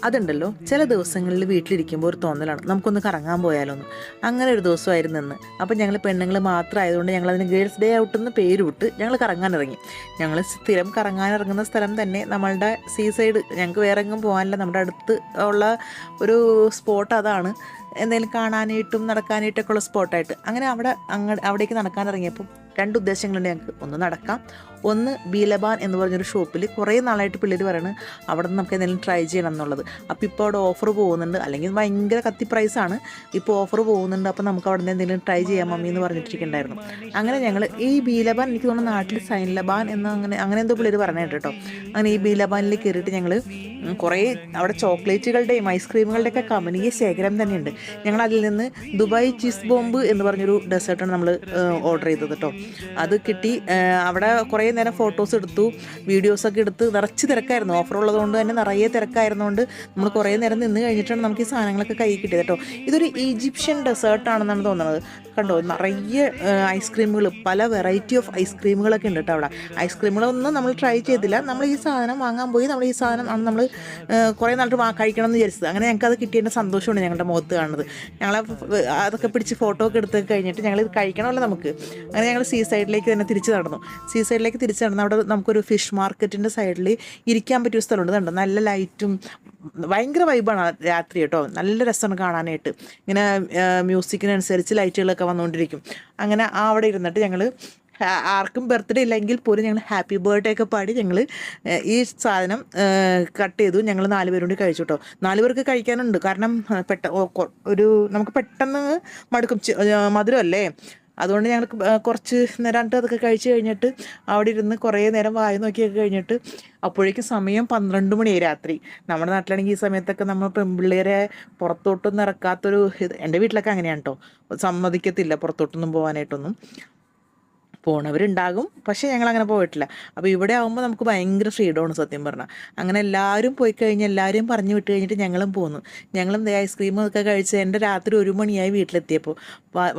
അതുണ്ടല്ലോ ചില ദിവസങ്ങളിൽ വീട്ടിലിരിക്കുമ്പോൾ ഒരു തോന്നലാണ് നമുക്കൊന്ന് കറങ്ങാൻ പോയാലോ എന്ന്. അങ്ങനെ ഒരു ദിവസമായിരുന്നു ഇന്ന്. അപ്പം ഞങ്ങൾ പെണ്ണുങ്ങൾ മാത്രമായതുകൊണ്ട് ഞങ്ങൾ അതിന് ഗേൾസ് ഡേ ഔട്ട് എന്ന് പേര് വിട്ട് ഞങ്ങൾ കറങ്ങാനിറങ്ങി. ഞങ്ങൾ സ്ഥിരം കറങ്ങാനിറങ്ങുന്ന സ്ഥലം തന്നെ നമ്മളുടെ സീ സൈഡ്. ഞങ്ങൾക്ക് വേറെ എങ്ങും പോകാനില്ല, നമ്മുടെ അടുത്ത് ഉള്ള ഒരു സ്പോട്ട് അതാണ്. എന്തെങ്കിലും കാണാനായിട്ടും നടക്കാനായിട്ടൊക്കെ ഉള്ള സ്പോട്ടായിട്ട് അങ്ങനെ അവിടേക്ക് നടക്കാനിറങ്ങിയപ്പം രണ്ട് ഉദ്ദേശങ്ങളുണ്ട് ഞങ്ങൾക്ക്. ഒന്ന് നടക്കാം, ഒന്ന് ബീലബാൻ എന്ന് പറഞ്ഞൊരു ഷോപ്പിൽ കുറേ നാളായിട്ട് പിള്ളേർ പറയണ് അവിടെ നിന്ന് നമുക്ക് എന്തെങ്കിലും ട്രൈ ചെയ്യണം എന്നുള്ളത്. അപ്പോൾ ഇപ്പോൾ അവിടെ ഓഫർ പോകുന്നുണ്ട്, അല്ലെങ്കിൽ ഭയങ്കര കത്തി പ്രൈസാണ്. ഇപ്പോൾ ഓഫർ പോകുന്നുണ്ട്, അപ്പോൾ നമുക്ക് അവിടെ നിന്ന് എന്തെങ്കിലും ട്രൈ ചെയ്യാം മമ്മി എന്ന് പറഞ്ഞിട്ടിരിക്കുന്നുണ്ടായിരുന്നു. അങ്ങനെ ഞങ്ങൾ ഈ ബീലബാൻ, എനിക്ക് തോന്നുന്നു നാട്ടിൽ സൈൻ ലബാൻ എന്ന് അങ്ങനെ എന്തോ പിള്ളേർ പറഞ്ഞിട്ട് കേട്ടോ. അങ്ങനെ ഈ ബീലബാനിൽ കയറിയിട്ട് ഞങ്ങൾ കുറേ അവിടെ ചോക്ലേറ്റുകളുടെയും ഐസ്ക്രീമുകളുടെയൊക്കെ കമ്പനിയെ ശേഖരം തന്നെയുണ്ട്. ഞങ്ങൾ അതിൽ നിന്ന് ദുബായ് ചീസ് ബോംബ് എന്ന് പറഞ്ഞൊരു ഡെസേർട്ടാണ് നമ്മൾ ഓർഡർ ചെയ്തത് കേട്ടോ. അത് കിട്ടി. അവിടെ കുറേ നേരം ഫോട്ടോസ് എടുത്തു, വീഡിയോസൊക്കെ എടുത്ത്. നിറച്ച് തിരക്കായിരുന്നു, ഓഫർ ഉള്ളതുകൊണ്ട് തന്നെ നിറയെ തിരക്കായിരുന്നുകൊണ്ട് നമ്മൾ കുറേ നേരം നിന്ന് കഴിഞ്ഞിട്ടാണ് നമുക്ക് ഈ സാധനങ്ങളൊക്കെ കൈ കിട്ടിയത് കേട്ടോ. ഇതൊരു ഈജിപ്ഷ്യൻ ഡെസേർട്ടാണെന്നാണ് തോന്നുന്നത്. കണ്ടോ, നിറയെ ഐസ്ക്രീമുകൾ, പല വെറൈറ്റി ഓഫ് ഐസ്ക്രീമുകളൊക്കെ ഉണ്ട് കേട്ടോ അവിടെ. ഐസ്ക്രീമുകളൊന്നും നമ്മൾ ട്രൈ ചെയ്തില്ല. നമ്മൾ ഈ സാധനം വാങ്ങാൻ പോയി. നമ്മൾ ഈ സാധനം ആണ് നമ്മൾ കുറേ നാളിട്ട് കഴിക്കണം എന്ന് വിചാരിച്ചത്. അങ്ങനെ ഞങ്ങൾക്ക് അത് കിട്ടിയതിൻ്റെ സന്തോഷമാണ് ഞങ്ങളുടെ മുഖത്ത് കാണുന്നത്. ഞങ്ങൾ അതൊക്കെ പിടിച്ച് ഫോട്ടോ ഒക്കെ എടുത്ത് കഴിഞ്ഞിട്ട് ഞങ്ങൾ ഇത് കഴിക്കണമല്ലോ നമുക്ക്. അങ്ങനെ ഞങ്ങൾ സീ സൈഡിലേക്ക് തന്നെ തിരിച്ച് നടന്നു. സീ സൈഡിലേക്ക് തിരിച്ച് നടന്നു. അവിടെ നമുക്കൊരു ഫിഷ് മാർക്കറ്റിൻ്റെ സൈഡിൽ ഇരിക്കാൻ പറ്റിയ സ്ഥലമുണ്ട്. കണ്ടോ, നല്ല ലൈറ്റും ഭയങ്കര വൈബാണ് രാത്രി കേട്ടോ. നല്ല രസമാണ് കാണാനായിട്ട്. ഇങ്ങനെ മ്യൂസിക്കിനനുസരിച്ച് ലൈറ്റുകളൊക്കെ വന്നുകൊണ്ടിരിക്കും. അങ്ങനെ അവിടെ ഇരുന്നിട്ട് ഞങ്ങൾ ആർക്കും ബർത്ത്ഡേ ഇല്ലെങ്കിൽ പോലും ഞങ്ങൾ ഹാപ്പി ബർത്ത്ഡേ ഒക്കെ പാടി ഞങ്ങൾ ഈ സാധനം കട്ട് ചെയ്തു. ഞങ്ങൾ 4 പേരും കൂടി കഴിച്ചു കേട്ടോ. 4 പേർക്ക് കഴിക്കാനുണ്ട്, കാരണം നമുക്ക് പെട്ടെന്ന് മടുക്കും, മധുരമല്ലേ. അതുകൊണ്ട് ഞങ്ങൾ കുറച്ച് നേരം അതൊക്കെ കഴിച്ച് കഴിഞ്ഞിട്ട് അവിടെ ഇരുന്ന് കുറേ നേരം വായ നോക്കിയൊക്കെ കഴിഞ്ഞിട്ട് അപ്പോഴേക്കും സമയം 12 മണിയായി രാത്രി. നമ്മുടെ നാട്ടിലാണെങ്കിൽ ഈ സമയത്തൊക്കെ നമ്മൾ പെൺപിള്ളേരെ പുറത്തോട്ടൊന്നും ഇറക്കാത്തൊരു എൻ്റെ വീട്ടിലൊക്കെ അങ്ങനെയാണ് കേട്ടോ. സമ്മതിക്കത്തില്ല പുറത്തോട്ടൊന്നും പോകാനായിട്ടൊന്നും. പോണവരുണ്ടാകും, പക്ഷേ ഞങ്ങളങ്ങനെ പോയിട്ടില്ല. അപ്പോൾ ഇവിടെ ആകുമ്പോൾ നമുക്ക് ഭയങ്കര ഫ്രീഡമാണ് സത്യം പറഞ്ഞാൽ. അങ്ങനെ എല്ലാവരും പോയി കഴിഞ്ഞ് എല്ലാവരും പറഞ്ഞു വിട്ട് കഴിഞ്ഞിട്ട് ഞങ്ങളും പോന്നു. ഞങ്ങളും ഐസ്ക്രീമും ഒക്കെ കഴിച്ച് എൻ്റെ രാത്രി 1 മണിയായി വീട്ടിലെത്തിയപ്പോൾ.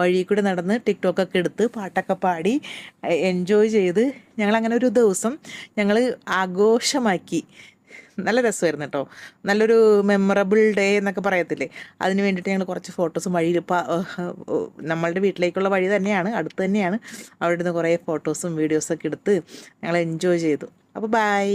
വഴി കൂടെ നടന്ന് ടിക്ടോക്കൊക്കെ എടുത്ത് പാട്ടൊക്കെ പാടി എൻജോയ് ചെയ്ത് ഞങ്ങളങ്ങനെ ഒരു ദിവസം ഞങ്ങൾ ആഘോഷമാക്കി. നല്ല രസമായിരുന്നു കേട്ടോ. നല്ലൊരു മെമ്മറബിൾ ഡേ എന്നൊക്കെ പറയത്തില്ലേ, അതിന് വേണ്ടിയിട്ട് ഞങ്ങൾ കുറച്ച് ഫോട്ടോസും വഴിയിൽ നമ്മളുടെ വീട്ടിലേക്കുള്ള വഴി തന്നെയാണ്, അടുത്ത് തന്നെയാണ്. അവിടെ നിന്ന് കുറേ ഫോട്ടോസും വീഡിയോസൊക്കെ എടുത്ത് ഞങ്ങൾ എൻജോയ് ചെയ്തു. അപ്പോൾ ബൈ.